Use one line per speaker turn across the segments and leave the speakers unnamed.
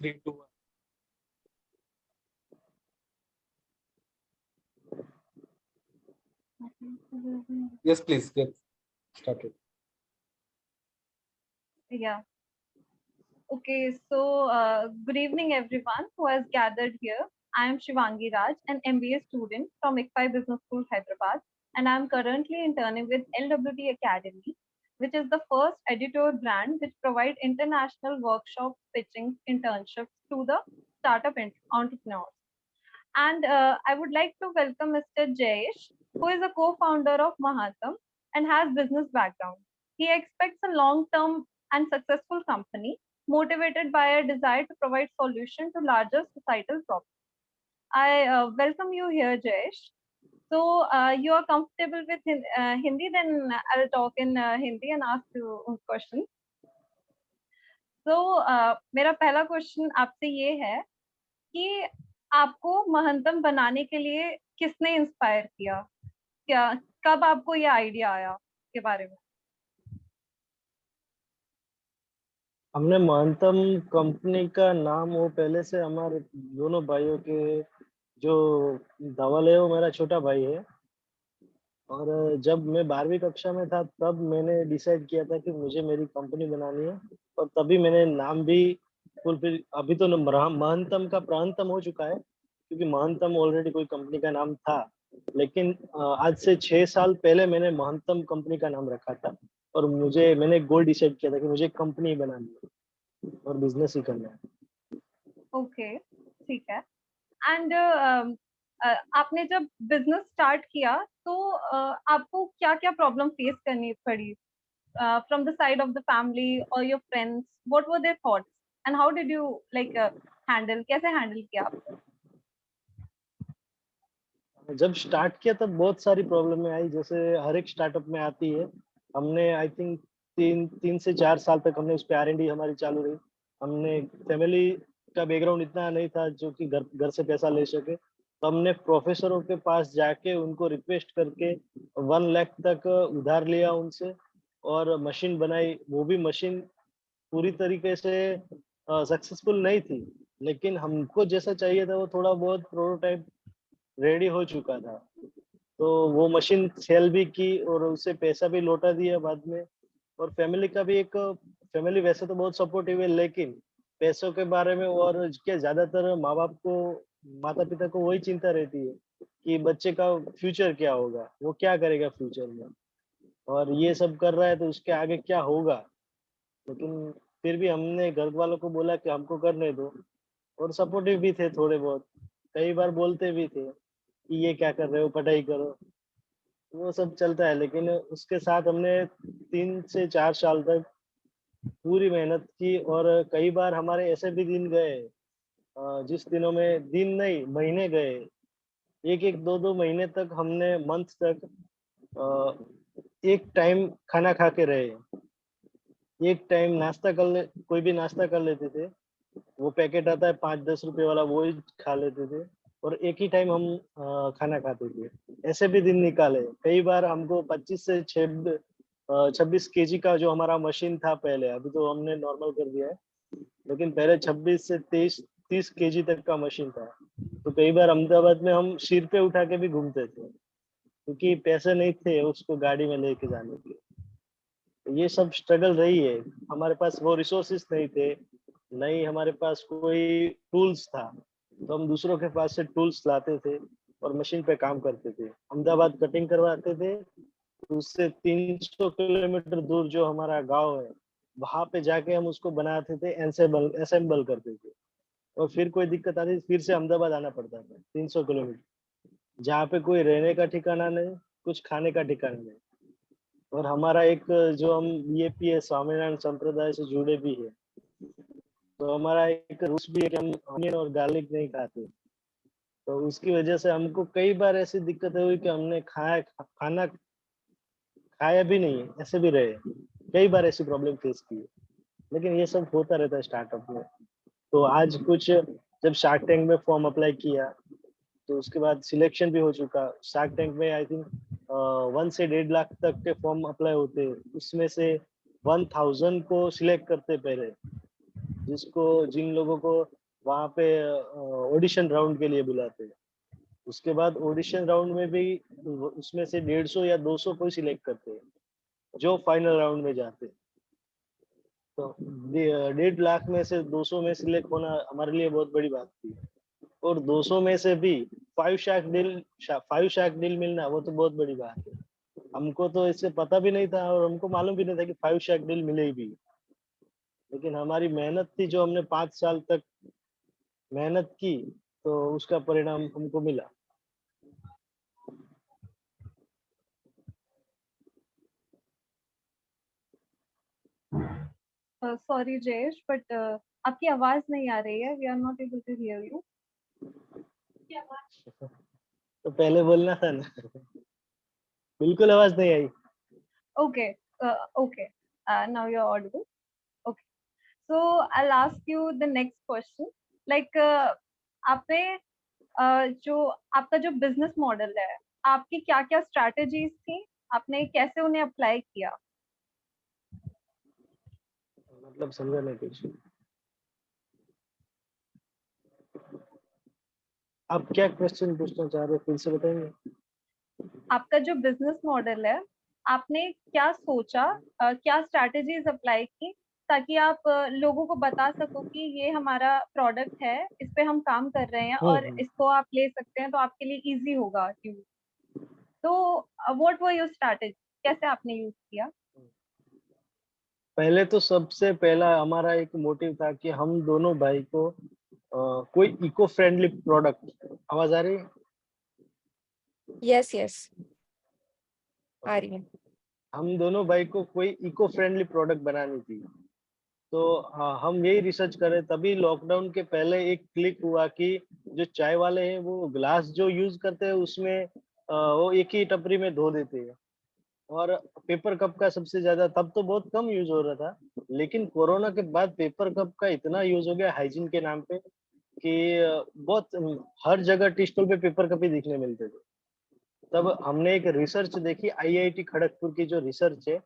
3, 2, 1. Yes, please get started.
Yeah. Okay, so good evening, everyone who has gathered here. I am Shivangi Raj, an MBA student from ICFI Business School, Hyderabad, and I am currently interning with LWT Academy, which is the first editor brand which provides international workshops, pitching, internships to the startup entrepreneurs. And I would like to welcome Mr. Jayesh, who is a co-founder of Mahatam and has business background. He expects a long-term and successful company motivated by a desire to provide solution to larger societal problems. I welcome you here, Jayesh. So you are comfortable with Hindi, then I'll talk in Hindi and ask you questions. So मेरा पहला question आपसे ये है कि आपको महंतम बनाने के लिए किसने इंस्पायर किया? क्या कब आपको ये आइडिया आया के बारे में?
हमने महंतम कंपनी का नाम वो पहले से हमारे दोनों भाइयों के जो धवल है वो मेरा छोटा भाई है और जब मैं 12वीं कक्षा में था तब मैंने डिसाइड किया था कि मुझे मेरी कंपनी बनानी है और तभी मैंने नाम भी फुलफिल अभी तो महंतम का प्रांतम हो चुका है क्योंकि महंतम ऑलरेडी कोई कंपनी का नाम था लेकिन आज से 6 साल पहले मैंने महंतम कंपनी का नाम रखा था और मैंने एक गोल डिसाइड किया था कि मुझे कंपनी बनानी है और बिजनेस ही करना है।
ओके, ठीक है। एंड आपने जब बिजनेस स्टार्ट किया तो आपको क्या-क्या प्रॉब्लम फेस करनी पड़ी from the side of the family और your friends? What were their thoughts and how did you like कैसे हैंडल किया आपने?
जब स्टार्ट किया तब बहुत सारी प्रॉब्लम आई जैसे हर एक स्टार्टअप में आती है। हमने आई थिंक 3 से 4 साल तक हमने उस पे R&D हमारी चालू रही। हमने फैमिली का बैकग्राउंड इतना नहीं था जो कि घर से पैसा ले सके, तो हमने प्रोफेसरों के पास जाके उनको रिक्वेस्ट करके 1 लाख तक उधार लिया उनसे और मशीन बनाई। वो भी मशीन पूरी तरीके से सक्सेसफुल नहीं थी, लेकिन हमको जैसा चाहिए था वो थोड़ा बहुत प्रोटोटाइप रेडी हो चुका था। तो वो मशीन सेल भी की और उससे पैसा भी लौटा दिया बाद में। और फैमिली का भी एक फैमिली वैसे तो बहुत सपोर्टिव है लेकिन पैसों के बारे में और क्या ज्यादातर माँ बाप को माता पिता को वही चिंता रहती है कि बच्चे का फ्यूचर क्या होगा, वो क्या करेगा फ्यूचर में और ये सब कर रहा है तो उसके आगे क्या होगा। लेकिन फिर भी हमने घर वालों को बोला कि हमको करने दो और सपोर्टिव भी थे थोड़े बहुत, कई बार बोलते भी थे कि ये क्या कर रहे हो, पढ़ाई करो, वो सब चलता है। लेकिन उसके साथ हमने 3 से 4 साल तक पूरी मेहनत की और कई बार हमारे ऐसे भी दिन गए जिस दिनों में दिन नहीं महीने गए, एक 2 महीने तक हमने मंथ तक एक टाइम खाना खा के रहे। एक टाइम नाश्ता कोई भी नाश्ता कर लेते थे, वो पैकेट आता है 5-10 रुपए वाला, वो ही खा लेते थे और एक ही टाइम हम खाना खाते थे। ऐसे भी दिन निकाले। कई बार हमको 25 से 26 केजी का जो हमारा मशीन था पहले, अभी तो हमने नॉर्मल कर दिया है, लेकिन पहले 26 से 30 केजी तक का मशीन था। तो कई बार अहमदाबाद में हम सिर पे उठा के भी घूमते थे क्योंकि पैसे नहीं थे उसको गाड़ी में लेके जाने के। ये सब स्ट्रगल रही है। हमारे पास वो रिसोर्सेस नहीं थे, नहीं हमारे पास कोई टूल्स था, तो हम दूसरों के पास से टूल्स लाते थे और मशीन पे काम करते थे। अहमदाबाद कटिंग करवाते थे, उससे 300 किलोमीटर दूर जो हमारा गांव है वहां पे जाके हम उसको बनाते थे, असेंबल करते थे और फिर कोई दिक्कत आती फिर से अहमदाबाद आना पड़ता था 300 किलोमीटर, जहाँ पे कोई रहने का ठिकाना नहीं, कुछ खाने का ठिकाना नहीं। और हमारा एक जो हम बीएपी है स्वामीनारायण संप्रदाय से जुड़े भी है, तो हमारा एक रूल्स भी है कि हम अनियन और गार्लिक नहीं खाते। तो उसकी वजह से हमको कई बार ऐसी दिक्कत हुई कि हमने खाना खाया भी नहीं, ऐसे भी रहे। कई बार ऐसी प्रॉब्लम फेस की है, लेकिन ये सब होता रहता है स्टार्टअप में। तो आज कुछ जब शार्क टैंक में फॉर्म अप्लाई किया तो उसके बाद सिलेक्शन भी हो चुका। शार्क टैंक में आई थिंक 1 से 1.5 लाख तक के फॉर्म अप्लाई होते हैं, उसमें से 1000 को सिलेक्ट करते पहले। जिन लोगों को वहाँ पे ऑडिशन राउंड के लिए बुलाते हैं। उसके बाद ऑडिशन राउंड में भी उसमें से 150 या 200 को सिलेक्ट करते हैं जो फाइनल राउंड में जाते हैं। तो 1.5 लाख में से 200 में सिलेक्ट होना हमारे लिए बहुत बड़ी बात थी। और 200 में से भी 5 शार्क डील मिलना वो तो बहुत बड़ी बात है। हमको तो इससे पता भी नहीं था और हमको मालूम भी नहीं था कि 5 शार्क डील मिलेगी। लेकिन हमारी मेहनत थी, जो हमने 5 साल तक मेहनत की, तो उसका परिणाम हमको मिला।
सॉरी जयेश, बट आपकी आवाज नहीं आ रही है. We are not able to hear you.
तो पहले बोलना था ना। बिल्कुल आवाज नहीं आई।
Okay, okay. Now you're audible. Okay. So I'll ask you the next question. Like, आपने जो आपका जो बिजनेस मॉडल है, आपकी क्या क्या स्ट्रैटेजीज थी, आपने कैसे उन्हें अप्लाई किया?
मतलब समझा नहीं कुछ। आप क्या क्वेश्चन पूछना चाह रहे हो, फिर से बताएंगे?
आपका जो बिजनेस मॉडल है, आपने क्या सोचा, क्या स्ट्रैटेजीज अप्लाई की ताकि आप लोगों को बता सको कि ये हमारा प्रोडक्ट है, इस पे हम काम कर रहे हैं और इसको आप ले सकते हैं, तो आपके लिए इजी होगा यूज. तो व्हाट वर योर स्ट्रैटेजी, कैसे आपने यूज किया?
पहले तो सबसे पहला हमारा एक मोटिव था कि हम दोनों भाई को कोई इको फ्रेंडली प्रोडक्ट। आवाज आ रही है?
यस यस आ रही है.
हम दोनों भाई को कोई इको फ्रेंडली प्रोडक्ट बनानी थी। तो हम यही रिसर्च करें, तभी लॉकडाउन के पहले एक क्लिक हुआ कि जो चाय वाले हैं वो ग्लास जो यूज करते हैं उसमें वो एक ही टपरी में धो देते हैं। और पेपर कप का सबसे ज्यादा तब तो बहुत कम यूज हो रहा था, लेकिन कोरोना के बाद पेपर कप का इतना यूज हो गया हाइजीन के नाम पे कि बहुत हर जगह टी स्टॉल पे पेपर कप ही दिखने मिलते थे। तब हमने एक रिसर्च देखी, आईआईटी खड़गपुर की जो रिसर्च है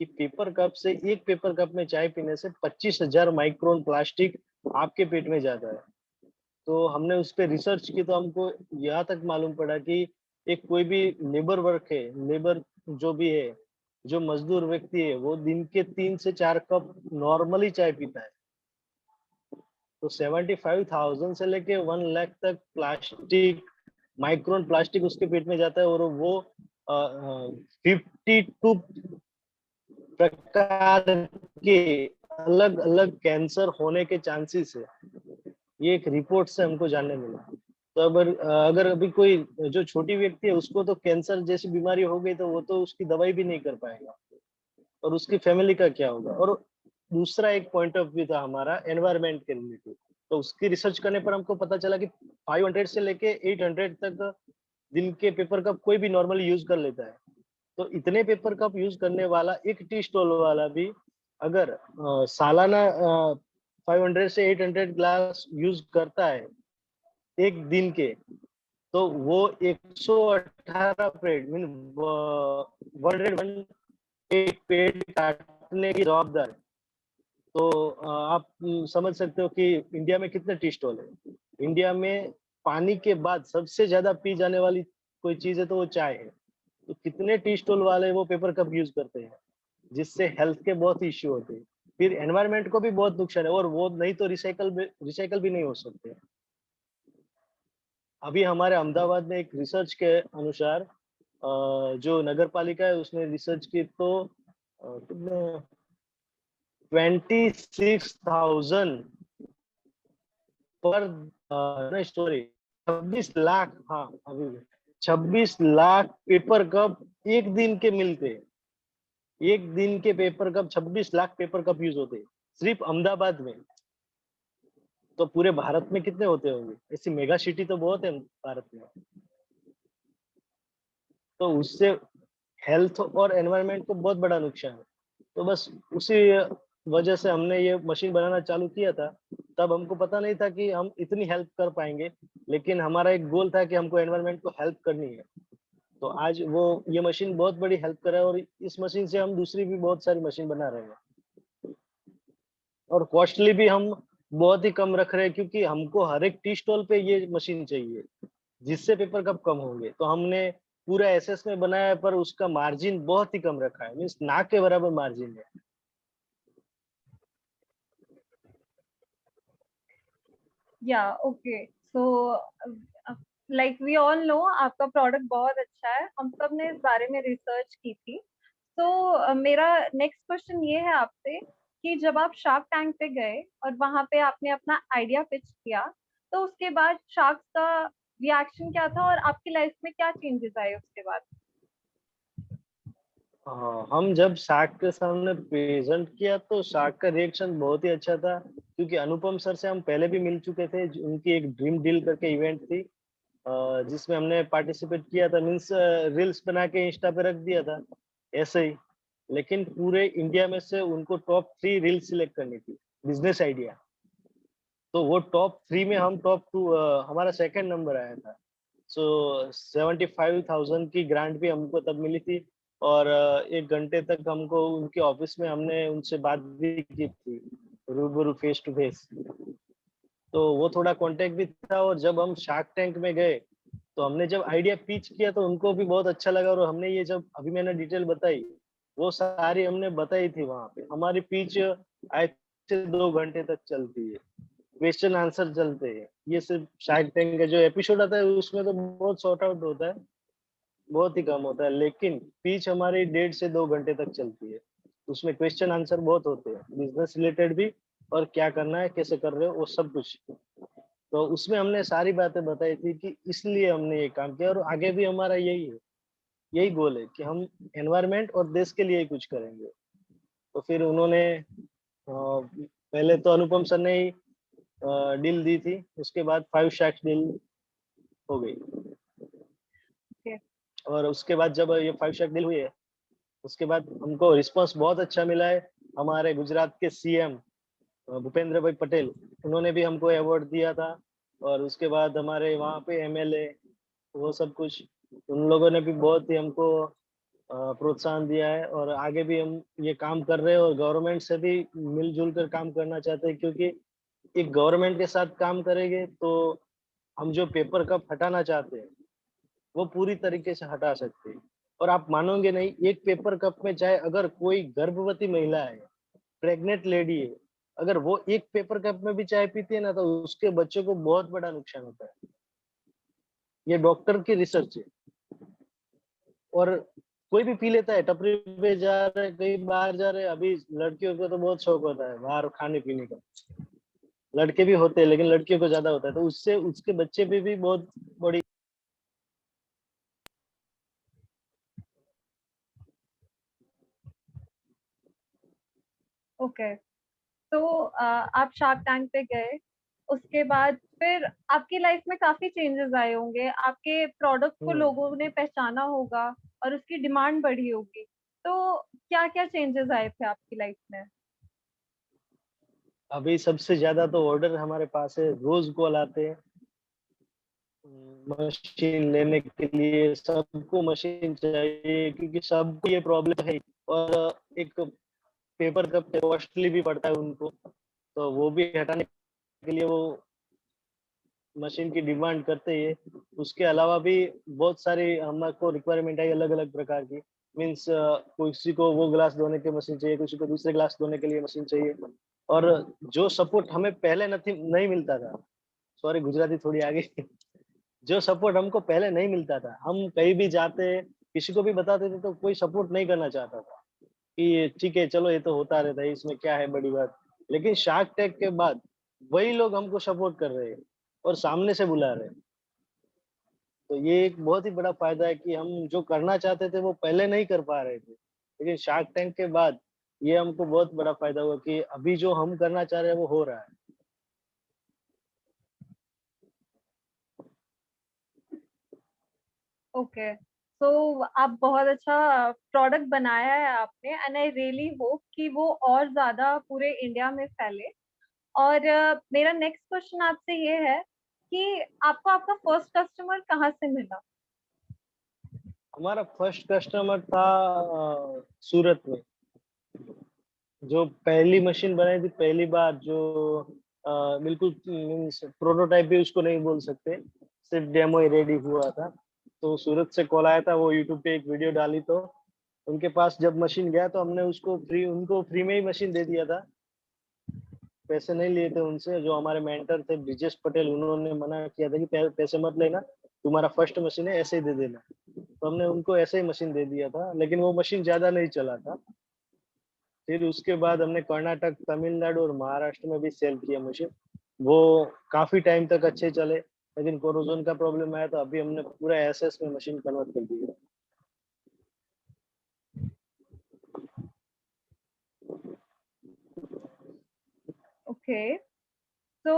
कि पेपर कप से, एक पेपर कप में चाय पीने से 25,000 माइक्रोन प्लास्टिक आपके पेट में जाता है। तो हमने उस पर रिसर्च की, तो हमको यहाँ तक मालूम पड़ा कि एक कोई भी लेबर वर्क है, लेबर जो भी है, जो मजदूर व्यक्ति है, वो दिन के 3 से 4 कप नॉर्मली चाय पीता है। तो 75,000 से लेके 1 लाख तक प्लास्टिक, माइक्रोन प्लास्टिक उसके पेट में जाता है। और वो 52 प्रकार के अलग अलग कैंसर होने के चांसेस है, ये एक रिपोर्ट से हमको जानने मिला। तो अगर अभी कोई जो छोटी व्यक्ति है उसको तो कैंसर जैसी बीमारी हो गई, तो वो तो उसकी दवाई भी नहीं कर पाएगा, और उसकी फैमिली का क्या होगा। और दूसरा एक पॉइंट ऑफ व्यू था हमारा एनवायरमेंट के रिलेटेड। तो उसकी रिसर्च करने पर हमको पता चला कि 500 से लेके 800 तक दिन के पेपर कप कोई भी नॉर्मली यूज कर लेता है। तो इतने पेपर कप यूज करने वाला एक टी स्टॉल वाला भी अगर सालाना 500 से 800 ग्लास यूज करता है एक दिन के, तो वो 118 पेड़ मीन 101 एक पेड़ काटने की जवाबदार है। तो आप समझ सकते हो कि इंडिया में कितने टी स्टॉल है। इंडिया में पानी के बाद सबसे ज्यादा पी जाने वाली कोई चीज है तो वो चाय है। तो कितने टी स्टॉल वाले वो पेपर कप यूज करते हैं, जिससे हेल्थ के बहुत इश्यू होते हैं, फिर एनवायरनमेंट को भी बहुत नुकसान है, और वो नहीं तो रिसाइकल भी नहीं हो सकते। अभी हमारे अहमदाबाद में एक रिसर्च के अनुसार जो नगर पालिका है उसने रिसर्च की, तो कितने 26,000 पर नहीं सॉरी 26 लाख, हाँ अभी 26 लाख पेपर कप एक दिन के मिलते हैं। एक दिन के paper cup 26 lakh paper cup use होते हैं सिर्फ अहमदाबाद में। तो पूरे भारत में कितने होते होंगे? ऐसी मेगा सिटी तो बहुत है भारत में। तो उससे हेल्थ और एनवायरनमेंट को बहुत बड़ा नुकसान है। तो बस उसी वजह से हमने ये मशीन बनाना चालू किया था। तब हमको पता नहीं था कि हम इतनी हेल्प कर पाएंगे, लेकिन हमारा एक गोल था कि हमको एनवायरनमेंट को हेल्प करनी है। तो आज वो ये मशीन बहुत बड़ी हेल्प कर रहा है, और इस मशीन से हम दूसरी भी बहुत सारी मशीन बना रहे हैं। और कॉस्टली भी हम बहुत ही कम रख रहे हैं, क्योंकि हमको हर एक टी स्टॉल पे ये मशीन चाहिए जिससे पेपर कप कम होंगे। तो हमने पूरा एसएस में बनाया है, पर उसका मार्जिन बहुत ही कम रखा है, मीन्स ना के बराबर मार्जिन है।
या okay, so like we all know आपका प्रोडक्ट बहुत अच्छा है, हम सब ने इस बारे में रिसर्च की थी। तो मेरा नेक्स्ट क्वेश्चन ये है आपसे कि जब आप शार्क टैंक पे गए और वहां पे आपने अपना आइडिया पिच किया, तो उसके बाद शार्क्स का रिएक्शन क्या था और आपकी लाइफ में क्या चेंजेस आए उसके बाद?
हाँ, हम जब शार्क के सामने प्रेजेंट किया तो शार्क का रिएक्शन बहुत ही अच्छा था, क्योंकि अनुपम सर से हम पहले भी मिल चुके थे। उनकी एक ड्रीम डील करके इवेंट थी, जिसमें हमने पार्टिसिपेट किया था, मीन्स रील्स बना के इंस्टा पे रख दिया था ऐसे ही। लेकिन पूरे इंडिया में से उनको टॉप 3 रील सिलेक्ट करनी थी, बिजनेस आइडिया। तो वो टॉप 3 में हम टॉप 2, हमारा सेकंड नंबर आया था। सो 75,000 की ग्रांट भी हमको तब मिली थी। और 1 घंटे तक हमको उनके ऑफिस में हमने उनसे बात भी की थी, रूबरू फेस टू फेस। तो वो थोड़ा कांटेक्ट भी था। और जब हम शार्क टैंक में गए तो हमने जब आइडिया पिच किया तो उनको भी बहुत अच्छा लगा, और हमने ये जब अभी मैंने डिटेल बताई वो सारी हमने बताई थी वहां पे। हमारी पिच आज से 2 घंटे तक चलती है, क्वेश्चन आंसर चलते हैं। ये सिर्फ शार्क टैंक का जो एपिसोड आता है उसमें तो बहुत शॉर्ट आउट होता है, बहुत ही कम होता है, लेकिन पिच हमारी 1.5 से 2 घंटे तक चलती है। उसमें क्वेश्चन आंसर बहुत होते हैं, बिजनेस रिलेटेड भी, और क्या करना है कैसे कर रहे हो वो सब कुछ। तो उसमें हमने सारी बातें बताई थी कि इसलिए हमने ये काम किया, और आगे भी हमारा यही है, यही गोल है कि हम एनवायरमेंट और देश के लिए ही कुछ करेंगे। तो फिर उन्होंने पहले तो अनुपम सर ने ही डील दी थी, उसके बाद 5 शैक्स डील हो गई।
Okay.
और उसके बाद जब ये 5 शैक डील हुई है, उसके बाद हमको रिस्पांस बहुत अच्छा मिला है। हमारे गुजरात के सीएम भूपेंद्र भाई पटेल, उन्होंने भी हमको अवार्ड दिया था। और उसके बाद हमारे वहाँ पे एमएलए, वो सब कुछ, उन लोगों ने भी बहुत ही हमको प्रोत्साहन दिया है। और आगे भी हम ये काम कर रहे हैं, और गवर्नमेंट से भी मिलजुल कर काम करना चाहते हैं, क्योंकि एक गवर्नमेंट के साथ काम करेंगे तो हम जो पेपर कप हटाना चाहते हैं वो पूरी तरीके से हटा सकते हैं। और आप मानोगे नहीं, एक पेपर कप में चाहे अगर कोई गर्भवती महिला है, प्रेग्नेंट लेडी है, अगर वो एक पेपर कप में भी चाय पीती है ना, तो उसके बच्चे को बहुत बड़ा नुकसान होता है। ये डॉक्टर की रिसर्च है। और कोई भी पी लेता है, टपरी पे जा रहे, कहीं बाहर जा रहे, अभी लड़कियों को तो बहुत शौक होता है बाहर खाने पीने का, लड़के भी होते हैं लेकिन लड़कियों को ज्यादा होता है, तो उससे उसके बच्चे पे भी बहुत बड़ी।
ओके, तो आप शार्क टैंक पे गए, उसके बाद फिर आपकी लाइफ में काफी चेंजेस आए होंगे, आपके प्रोडक्ट को लोगों ने पहचाना होगा और उसकी डिमांड बढ़ी होगी। तो क्या क्या चेंजेस आए थे आपकी लाइफ में?
अभी सबसे ज्यादा तो ऑर्डर हमारे पास है, रोज कॉल आते हैं मशीन लेने के लिए। सबको मशीन चाहिए क्योंकि सबको ये प्रॉब्लम है। और एक पेपर कप कॉस्टली भी पड़ता है उनको, तो वो भी हटाने के लिए वो मशीन की डिमांड करते ही है। उसके अलावा भी बहुत सारी हमको रिक्वायरमेंट आई अलग अलग प्रकार की। मीन्स किसी को वो ग्लास धोने की मशीन चाहिए, किसी को दूसरे ग्लास धोने के लिए मशीन चाहिए। और जो सपोर्ट हमें पहले नहीं मिलता था, सॉरी गुजराती थोड़ी आ गई, जो सपोर्ट हमको पहले नहीं मिलता था, हम कहीं भी जाते किसी को भी बताते थे तो कोई सपोर्ट नहीं करना चाहता था कि ये ठीक है चलो ये तो होता रहता है, इसमें क्या है बड़ी बात। लेकिन शार्क टैंक के बाद वही लोग हमको सपोर्ट कर रहे हैं और सामने से बुला रहे हैं। तो ये एक बहुत ही बड़ा फायदा है कि हम जो करना चाहते थे वो पहले नहीं कर पा रहे थे, लेकिन शार्क टैंक के बाद ये हमको बहुत बड़ा फायदा हुआ कि अभी जो हम करना चाह रहे हैं वो हो रहा है।
ओके, तो आप बहुत अच्छा प्रोडक्ट बनाया है आपने, एंड आई रियली होप कि वो और ज्यादा पूरे इंडिया में फैले। और मेरा नेक्स्ट क्वेश्चन आपसे ये है कि आपको आपका फर्स्ट कस्टमर कहाँ से मिला?
हमारा फर्स्ट कस्टमर था सूरत में। जो पहली मशीन बनाई थी पहली बार, जो बिल्कुल मीन्स प्रोटोटाइप भी उसको नहीं बोल सकते, सिर्फ डेमो ही रेडी हुआ था। तो सूरत से कॉल आया था, वो यूट्यूब पे एक वीडियो डाली, तो उनके पास जब मशीन गया तो हमने उनको फ्री में ही मशीन दे दिया था, पैसे नहीं लिए थे उनसे। जो हमारे मेंटर थे ब्रिजेश पटेल, उन्होंने मना किया था कि पैसे मत लेना, तुम्हारा फर्स्ट मशीन है, ऐसे ही दे देना। तो हमने उनको ऐसे ही मशीन दे दिया था, लेकिन वो मशीन ज्यादा नहीं चला था। फिर उसके बाद हमने कर्नाटक, तमिलनाडु और महाराष्ट्र में भी सेल किया मशीन। वो काफी टाइम तक अच्छे चले, लेकिन कोरोजन का प्रॉब्लम आया तो अभी हमने पूरा एसएस में मशीन कन्वर्ट कर दी है।
ओके, तो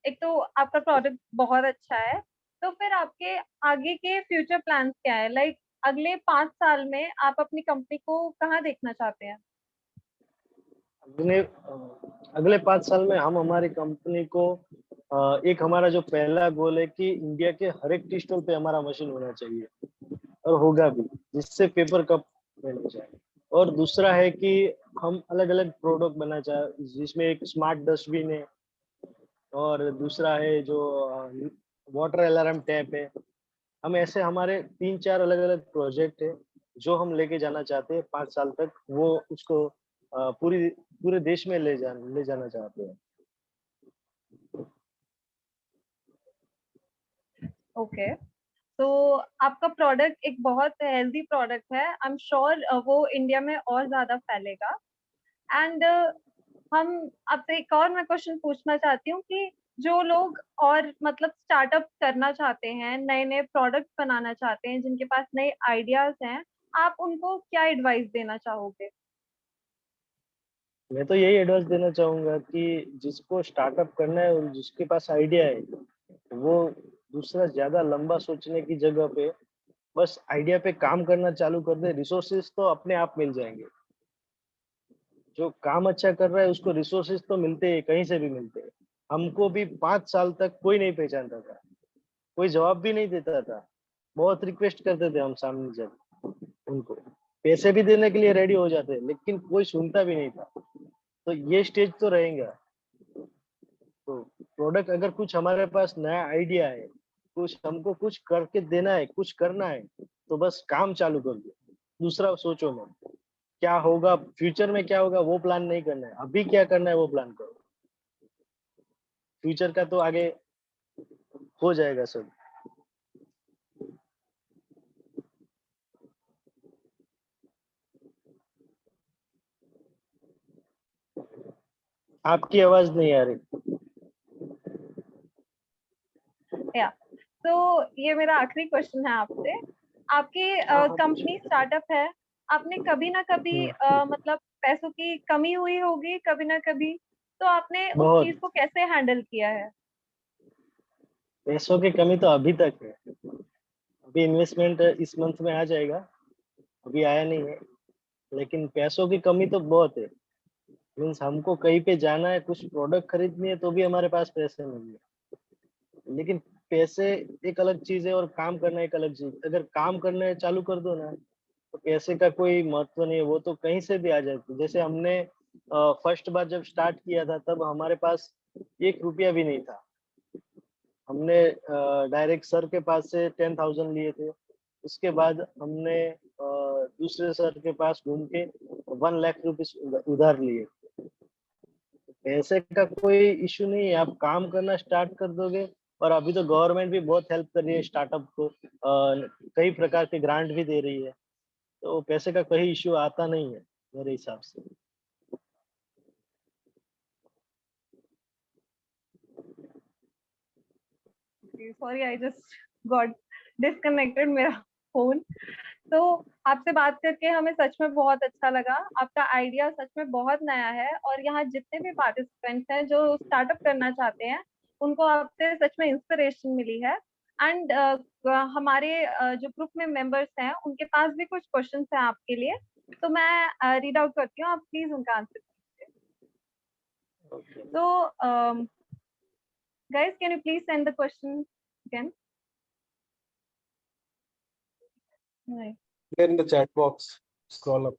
एक तो आपका प्रोडक्ट बहुत अच्छा है, तो फिर आपके आगे के फ्यूचर प्लान्स क्या है? लाइक अगले 5 साल में आप अपनी कंपनी को कहाँ देखना चाहते हैं?
अगले 5 साल में हम हमारी कंपनी को एक हमारा जो पहला गोल है कि इंडिया के हर एक टी स्टॉल पे हमारा मशीन होना चाहिए, और होगा भी, जिससे पेपर कप मिलना चाहिए। और दूसरा है कि हम अलग अलग प्रोडक्ट बना चाहे, जिसमें एक स्मार्ट डस्टबिन है, और दूसरा है जो वाटर अलार्म टैप है। हम ऐसे हमारे 3-4 अलग अलग प्रोजेक्ट है जो हम लेके जाना चाहते हैं 5 साल तक। वो उसको पूरे देश में ले जाना चाहते हैं।
ओके, तो आपका प्रोडक्ट एक बहुत हेल्दी प्रोडक्ट है। आई एम श्योर वो इंडिया में और ज्यादा फैलेगा। एंड हम आपसे एक और मैं क्वेश्चन पूछना चाहती हूँ कि जो लोग और मतलब स्टार्टअप करना चाहते हैं, नए नए प्रोडक्ट बनाना चाहते हैं, जिनके पास नए आइडियाज हैं, आप उनको क्या एडवाइस देना चाहोगे?
मैं तो यही एडवाइस देना चाहूंगा कि जिसको स्टार्टअप करना है और जिसके पास आइडिया है, वो दूसरा ज्यादा लंबा सोचने की जगह पे बस आइडिया पे काम करना चालू कर दे। रिसोर्सेज तो अपने आप मिल जाएंगे। जो काम अच्छा कर रहा है उसको रिसोर्सेज तो मिलते हैं, कहीं से भी मिलते हैं। हमको भी 5 साल तक कोई नहीं पहचानता था, कोई जवाब भी नहीं देता था। बहुत रिक्वेस्ट करते थे हम सामने, जब उनको पैसे भी देने के लिए रेडी हो जाते, लेकिन कोई सुनता भी नहीं था। तो ये स्टेज तो रहेगा। तो प्रोडक्ट अगर कुछ हमारे पास नया आइडिया है, कुछ हमको कुछ करके देना है, कुछ करना है, तो बस काम चालू कर दो। दूसरा सोचो मत क्या होगा फ्यूचर में, क्या होगा वो प्लान नहीं करना है, अभी क्या करना है वो प्लान करो। फ्यूचर का तो आगे हो जाएगा सब। आपकी आवाज नहीं आ रही।
या, तो ये मेरा आखिरी क्वेश्चन है आपसे। आपकी
हाँ हाँ,
कंपनी स्टार्टअप है, आपने कभी ना कभी मतलब पैसों की कमी हुई होगी कभी ना कभी, तो आपने उस
बहुत।
चीज को कैसे हैंडल किया है?
पैसों की कमी तो अभी तक है। अभी इन्वेस्टमेंट इस मंथ में आ जाएगा, अभी आया नहीं है, लेकिन पैसों की कमी तो बहुत है। मीन्स हमको कहीं पे जाना है, कुछ प्रोडक्ट खरीदनी है, तो भी हमारे पास पैसे नहीं है। लेकिन पैसे एक अलग चीज है और काम करना एक अलग चीज। अगर काम करने चालू कर दो ना, तो पैसे का कोई महत्व नहीं है, वो तो कहीं से भी आ जाती है। जैसे हमने फर्स्ट बार जब स्टार्ट किया था, तब हमारे पास 1 रुपया भी नहीं था। हमने डायरेक्ट सर के पास से 10,000 लिए थे। उसके बाद हमने दूसरे सर के पास घूम के 1 लाख रुपीज उधार लिए। पैसे का कोई इशू नहीं है, आप काम करना स्टार्ट कर दोगे। और अभी तो गवर्नमेंट भी बहुत हेल्प कर रही है स्टार्टअप को, कई प्रकार के ग्रांट भी दे रही है। तो पैसे का कोई इशू आता नहीं है मेरे हिसाब से।
Sorry, I just got disconnected मेरा फोन। तो आपसे बात करके हमें सच में बहुत अच्छा लगा। आपका आइडिया सच में बहुत नया है, और यहाँ जितने भी पार्टिसिपेंट्स हैं जो स्टार्टअप करना चाहते हैं, उनको आपसे सच में इंस्पिरेशन मिली है। एंड हमारे जो ग्रुप में मेंबर्स हैं, उनके पास भी कुछ क्वेश्चंस हैं आपके लिए, तो मैं रीड आउट करती हूँ, आप प्लीज उनका आंसर कीजिए। तो guys, can you please send the question again? Right.
There in the chat box. Scroll up.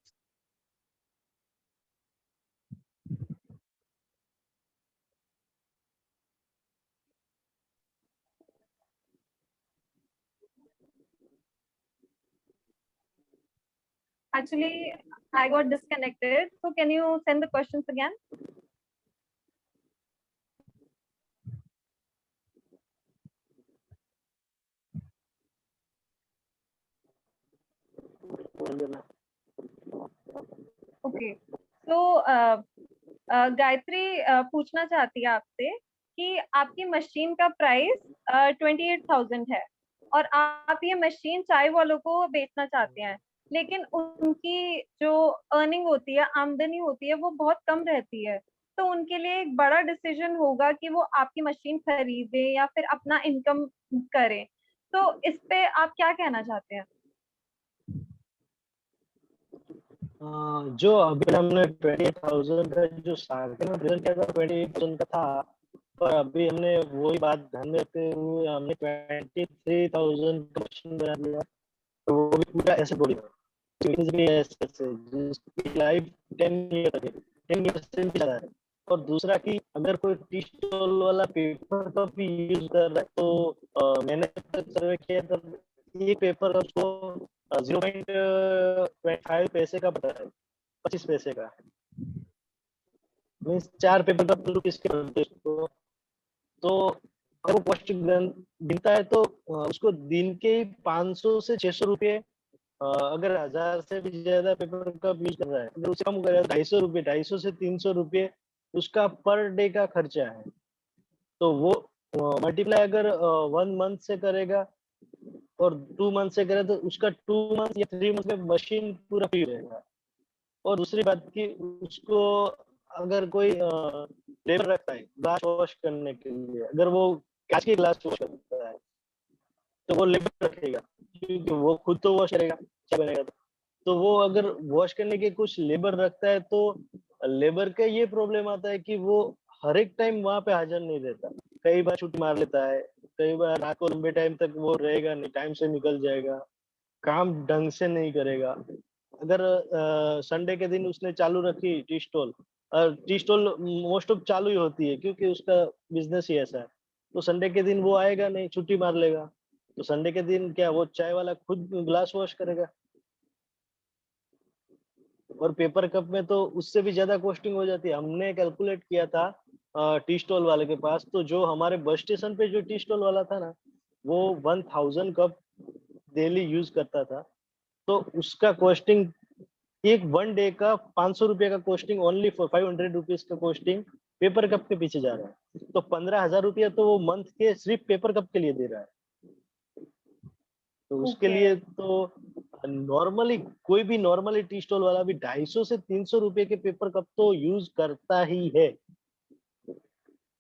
Actually, I got disconnected. So can you send the questions again? Okay. So Gayatri पूछना चाहती है आपसे कि आपकी machine का price 28,000 है और आप ये मशीन चाय वालों को बेचना चाहते हैं, लेकिन उनकी जो अर्निंग होती है, आमदनी होती है, वो बहुत कम रहती है। तो उनके लिए एक बड़ा डिसीजन होगा कि वो आपकी मशीन खरीदे या फिर अपना इनकम करें। तो इस पे आप क्या कहना चाहते हैं?
जो अभी हमने 28,000 का जो स्टार्टिंग में प्रेजेंट किया था 28,000 का था, पर अभी हमने वही बात ध्यान में रखते हुए हमने 23,000 का मशीन बना दिया। तो वो भी पूरा ऐसे बोली जिसकी लाइफ 10 ईयर है, 10 ईयर से भी ज्यादा है। और दूसरा कि अगर कोई टी स्टॉल वाला पेपर का भी यूज कर रहा है तो मैंने सर्वे किया तो ये पेपर उसको 0.25 पैसे का पता है, 25 पैसे का, मीन्स 4 पेपर का ₹2 के उसको। तो अगर वो पौष्टिक गिनता है तो उसको दिन के 500 से 600 रुपये, अगर 1000 से भी ज्यादा पेपर कप यूज कर रहा है, अगर उससे कम करेगा 250 से 300 रुपये उसका पर डे का खर्चा है। तो वो मल्टीप्लाई अगर 1 मंथ से करेगा और 2 मंथ से करे तो उसका 2 मंथ या 3 मंथ में मशीन पूरा फ्री रहेगा। और दूसरी बात कि उसको अगर कोई लेबर रखता है ग्लास वॉश करने के लिए, अगर वो कांच के ग्लास वॉश करता है तो वो लेबर रखेगा, क्योंकि वो खुद तो वॉश करेगा, क्या बनेगा। तो वो अगर वॉश करने के कुछ लेबर रखता है तो लेबर का ये प्रॉब्लम आता है कि वो हर एक टाइम वहां पे हाजिर नहीं रहता, कई बार छुट्टी मार लेता है, कई बार रात को लंबे टाइम तक वो रहेगा नहीं, टाइम से निकल जाएगा, काम ढंग से नहीं करेगा। अगर संडे के दिन उसने चालू रखी टी स्टॉल मोस्ट ऑफ चालू ही होती है क्योंकि उसका बिजनेस ही ऐसा है, तो संडे के दिन वो आएगा नहीं, छुट्टी मार लेगा। तो संडे के दिन क्या वो चाय वाला खुद ग्लास वॉश करेगा। और पेपर कप में तो उससे भी ज्यादा कॉस्टिंग हो जाती है। हमने कैलकुलेट किया था टी स्टॉल वाले के पास, तो जो हमारे बस स्टेशन पे जो टी स्टॉल वाला था ना, वो 1000 कप डेली यूज करता था। तो उसका कॉस्टिंग एक 1 डे का 500 रुपये का कॉस्टिंग, ओनली फॉर 500 रुपीज का कॉस्टिंग पेपर कप के पीछे जा रहा है। तो 15,000 रुपया तो वो मंथ के सिर्फ पेपर कप के लिए दे रहा है। तो उसके
Okay.
लिए तो नॉर्मली कोई भी नॉर्मली टी स्टॉल वाला भी 250 से 300 रुपए के पेपर कप तो यूज करता ही है।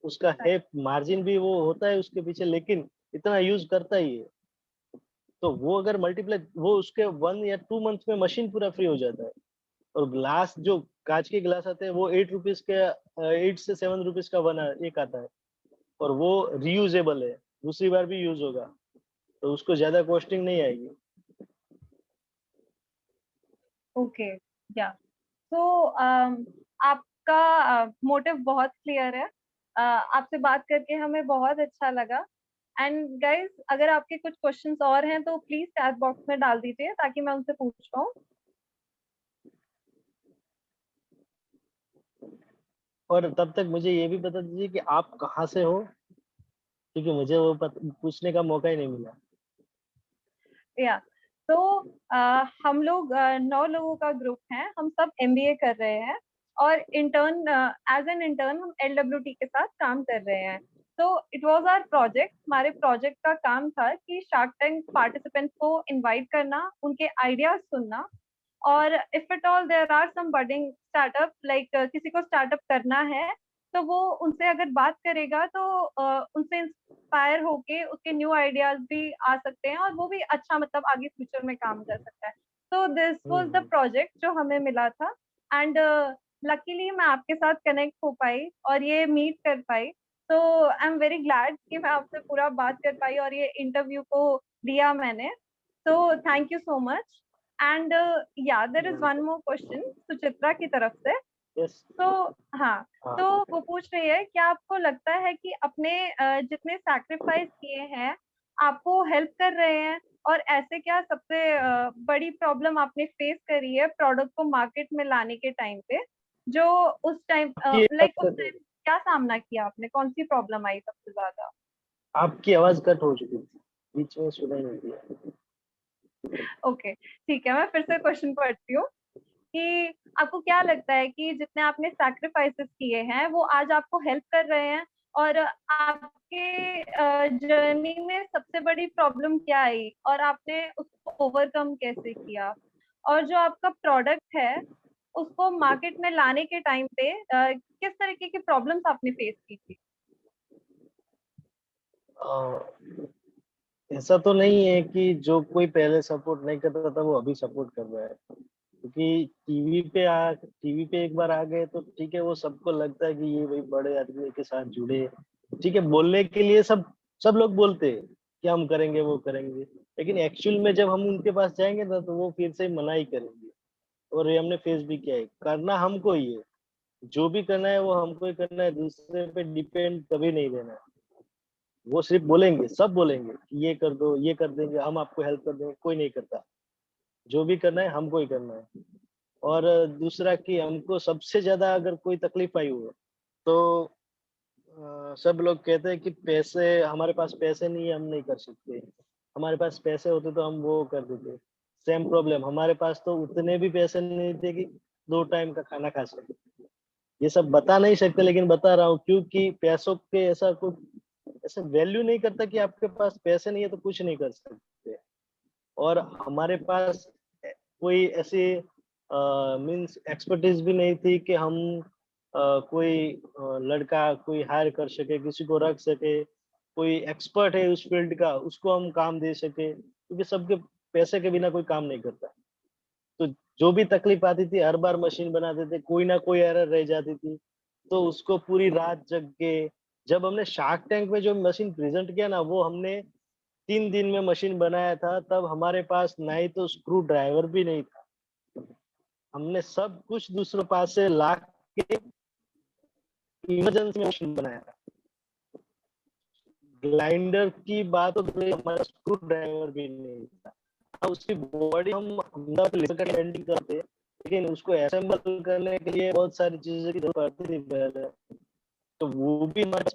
उसका है मार्जिन भी वो होता है उसके पीछे, लेकिन इतना यूज करता ही है। तो वो अगर मल्टीप्लाई, वो उसके 1 या 2 मंथ में मशीन पूरा फ्री हो जाता है। और ग्लास जो कांच के ग्लास आते हैं वो 8 रुपीज के 8 से 7 रुपीज का बना एक आता है, और वो रीयूजेबल है, दूसरी बार भी यूज होगा, तो उसको ज्यादा कॉस्टिंग नहीं आएगी।
ओके, या तो आपका मोटिव बहुत क्लियर है। आपसे बात करके हमें बहुत अच्छा लगा। एंड गाइस, अगर आपके कुछ क्वेश्चंस और हैं तो प्लीज चैट बॉक्स में डाल दीजिए ताकि मैं उनसे पूछ पाऊँ।
और तब तक मुझे ये भी बता दीजिए कि आप कहाँ से हो, क्योंकि मुझे वो पूछने का मौका ही नहीं मिला।
या तो हम लोग 9 लोगों का ग्रुप है, हम सब एमबीए कर रहे हैं और इंटर्न एज एन इंटर्न हम एलडब्ल्यूटी के साथ काम कर रहे हैं। तो इट वाज आवर प्रोजेक्ट, हमारे प्रोजेक्ट का काम था कि शार्क टैंक पार्टिसिपेंट्स को इनवाइट करना, उनके आइडियाज सुनना, और if at all there are some budding startup, like किसी को स्टार्टअप करना है तो वो उनसे अगर बात करेगा तो उनसे इंस्पायर होके उसके न्यू आइडियाज भी आ सकते हैं और वो भी अच्छा, मतलब आगे फ्यूचर में काम कर सकता है। तो दिस वाज द प्रोजेक्ट जो हमें मिला था। एंड लकीली मैं आपके साथ कनेक्ट हो पाई और ये मीट कर पाई। तो आई एम वेरी ग्लैड कि मैं आपसे पूरा बात कर पाई और ये इंटरव्यू को दिया मैंने। तो thank you so much. And yeah there is one more question Suchitra की तरफ से।
यस।
तो हाँ, तो वो पूछ रही है, क्या आपको लगता है कि अपने जितने सैक्रिफाइस किए हैं आपको हेल्प कर रहे हैं? और ऐसे क्या सबसे बड़ी प्रॉब्लम आपने फेस करी है प्रोडक्ट को मार्केट में लाने के टाइम पे, जो उस टाइम
ये
लाइक उस टाइम क्या सामना किया आपने? कौन सी प्रॉब्लम आई सबसे ज्यादा?
आपकी आवाज कट हो चुकी थी, बीच में सुनाई नहीं दिया।
ओके, ठीक है, मैं फिर से क्वेश्चन पढ़ती हूँ कि आपको क्या लगता है कि जितने आपने सैक्रिफाइसेस किए हैं वो आज आपको हेल्प कर रहे हैं? और आपके जर्नी में सबसे बड़ी प्रॉब्लम क्या आई और आपने उसको ओवरकम कैसे किया? और जो आपका प्रोडक्ट है उसको मार्केट में लाने के टाइम पे किस तरीके की प्रॉब्लम्स आपने फेस की थी?
ऐसा तो नहीं है कि जो कोई पहले सपोर्ट नहीं करता था वो अभी सपोर्ट कर रहा है, क्योंकि टीवी पे एक बार आ गए तो ठीक है, वो सबको लगता है कि ये भाई बड़े आदमी के साथ जुड़े, ठीक है, बोलने के लिए सब सब लोग बोलते हैं कि हम करेंगे वो करेंगे, लेकिन एक्चुअल में जब हम उनके पास जाएंगे ना तो वो फिर से मना ही करेंगे। और ये हमने फेस भी किया है, करना हमको ही है, जो भी करना है वो हमको ही करना है, दूसरे पे डिपेंड कभी नहीं रहना है। वो सिर्फ बोलेंगे, सब बोलेंगे कि ये कर दो, ये कर देंगे, हम आपको हेल्प कर देंगे, कोई नहीं करता। जो भी करना है हमको ही करना है। और दूसरा कि हमको सबसे ज्यादा अगर कोई तकलीफ आई हो तो सब लोग कहते हैं कि पैसे, हमारे पास पैसे नहीं है, हम नहीं कर सकते। हमारे पास पैसे होते तो हम वो कर देते। सेम प्रॉब्लम, हमारे पास तो उतने भी पैसे नहीं थे कि 2 टाइम का खाना खा सके। ये सब बता नहीं सकते, लेकिन बता रहा हूँ क्योंकि पैसों के ऐसा कोई ऐसा वैल्यू नहीं करता कि आपके पास पैसे नहीं है तो कुछ नहीं कर सकते। और हमारे पास कोई ऐसी मीन्स एक्सपर्टीज भी नहीं थी कि हम कोई लड़का कोई हायर कर सके, किसी को रख सके, कोई एक्सपर्ट है उस फील्ड का उसको हम काम दे सके, क्योंकि सबके पैसे के बिना कोई काम नहीं करता। तो जो भी तकलीफ आती थी हर बार मशीन बनाते थे, कोई ना कोई एरर रह जाती थी, तो उसको पूरी रात जग के, जब हमने शार्क टैंक में जो मशीन प्रेजेंट किया ना, वो हमने 3 दिन में मशीन बनाया था, तब हमारे पास ना ही तो स्क्रू ड्राइवर भी नहीं था। हमने सब कुछ दूसरों पास से ला के इमरजेंसी में मशीन बनाया था। ग्राइंडर की बात हो तो हमारा स्क्रू ड्राइवर भी नहीं था। उसकी बॉडी हम अहमदाबाद लेकर के वेल्डिंग करते, लेकिन उसको असेंबल करने के लिए बहुत सारी चीजों की जरूरत पड़ती थी पहले, तो वो भी हमारे पास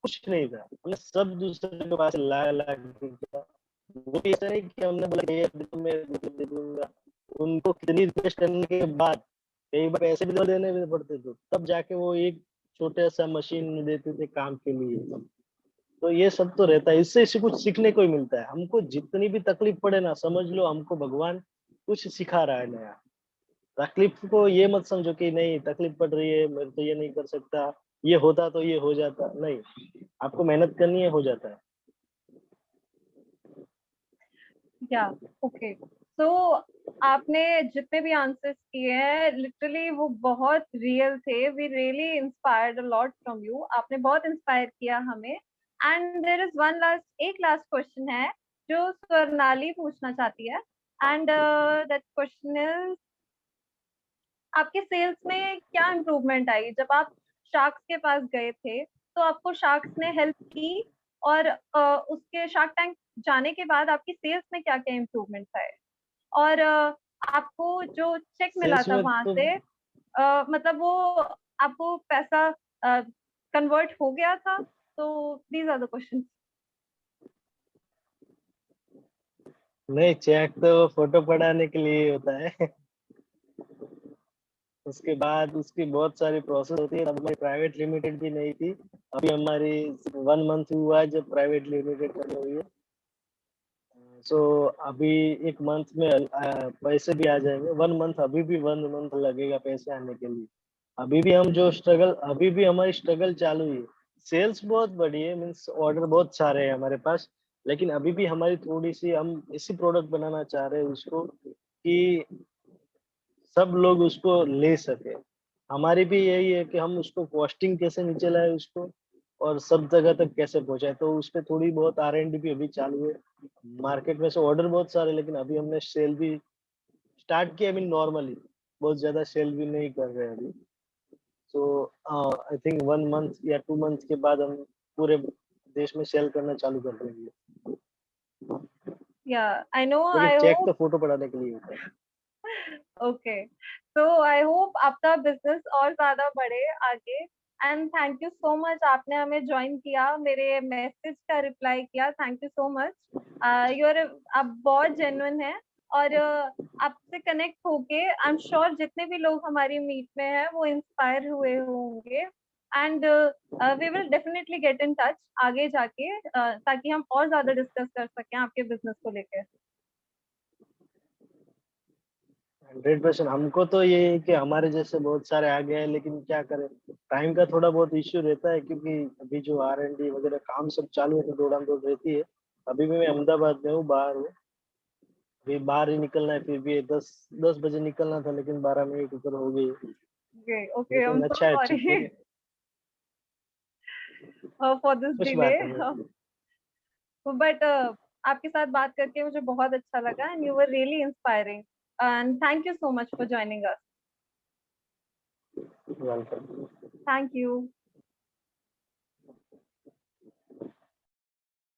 कुछ नहीं था। हमने सब दूसरे के पास ला ला के किया। वो भी ऐसा नहीं कि हमने बोला ये मैं दे दूंगा। उनको कितनी रिक्वेस्ट करने के बाद कई बार पैसे भी तो देने भी पड़ते थे, तब जाके वो एक छोटा सा मशीन देते थे काम के लिए। तो ये सब तो रहता है, इससे इसे कुछ सीखने को ही मिलता है। हमको जितनी भी तकलीफ पड़े ना, समझ लो हमको भगवान कुछ सिखा रहा है नया। तकलीफ को ये मत समझो कि नहीं तकलीफ पड़ रही है मैं तो ये नहीं कर सकता, ये होता तो ये हो जाता, नहीं, आपको मेहनत करनी है, हो जाता है।
या ओके, सो आपने जितने भी आंसर्स किए हैं लिटरली वो बहुत रियल थे। We really inspired a lot from you. आपने बहुत इंस्पायर किया हमें। And there is one last, एक लास्ट क्वेश्चन है जो स्वर्णाली पूछना चाहती है। एंड दैट क्वेश्चन इज, आपके सेल्स में क्या इम्प्रूवमेंट आई जब आप शार्क्स के पास गए थे? तो आपको शार्क्स ने हेल्प की? और उसके शार्क टैंक जाने के बाद आपकी सेल्स में क्या क्या इम्प्रूवमेंट आए? और आपको जो चेक मिला
सेल्स
था
में
वहां
तो
से, मतलब वो आपको पैसा कन्वर्ट हो गया था? तो दीज आर द क्वेश्चन।
नहीं, चेक तो फोटो पढ़ाने के लिए होता है। उसके बाद उसकी बहुत सारी प्रोसेस होती है। तब हमारी प्राइवेट लिमिटेड भी नहीं थी, अभी हमारी 1 मंथ हुआ है जब प्राइवेट लिमिटेड बनी हुई है। सो अभी 1 मंथ में पैसे भी आ जाएंगे। 1 मंथ, अभी भी 1 मंथ लगेगा पैसे आने के लिए। अभी भी हम जो स्ट्रगल, अभी भी हमारी स्ट्रगल चालू है। सेल्स बहुत बड़ी है, मीन्स ऑर्डर बहुत सारे हैं हमारे पास, लेकिन अभी भी हमारी थोड़ी सी, हम ऐसी प्रोडक्ट बनाना चाह रहे हैं उसको कि सब लोग उसको ले सके। हमारी भी यही है कि हम उसको कॉस्टिंग कैसे नीचे लाए उसको, और सब जगह तक कैसे पहुंचाए। तो उस पर थोड़ी बहुत R&D भी अभी चालू है। मार्केट में से ऑर्डर बहुत सारे, लेकिन अभी हमने सेल भी स्टार्ट किया। आई मीन नॉर्मली बहुत ज्यादा सेल भी नहीं कर रहे हैं अभी। सो आई थिंक 1 मंथ या 2 मंथ के बाद हम पूरे देश में सेल करना चालू कर देंगे।
Yeah, I know. I
लेकिन चेक
hope.
तो फोटो पढ़ाने के लिए होता है।
Okay, so I hope आपका business और ज्यादा बढ़े आगे, and thank you so much आपने हमें join किया, मेरे message का reply किया, thank you so much. आप बहुत genuine हैं, और आपसे connect होके I'm sure जितने भी लोग हमारी meet में हैं वो inspire हुए होंगे, and we will definitely get in touch आगे जाके, ताकि हम और ज्यादा discuss कर सकें आपके business को लेकर।
100% हमको तो ये है कि हमारे जैसे बहुत सारे आ गए हैं, लेकिन क्या करें, टाइम का थोड़ा बहुत इश्यू रहता है, क्योंकि अभी जो R&D वगैरह काम सब चालू है तो दौड़ाम दौड़ रहती है। अभी भी मैं अहमदाबाद में हूँ, बाहर हूँ, अभी बाहर ही निकलना है, फिर भी 10 बजे निकलना था, लेकिन 12 मिनट ऊपर हो गई है।
Okay, I'm
लेकिन
so
अच्छा है,
sorry for this
कुछ
delay.
बात नहीं।
But आपके साथ बात करके मुझे बहुत अच्छा लगा, and you were really inspiring. And thank you so much for joining us.
Welcome.
Thank you.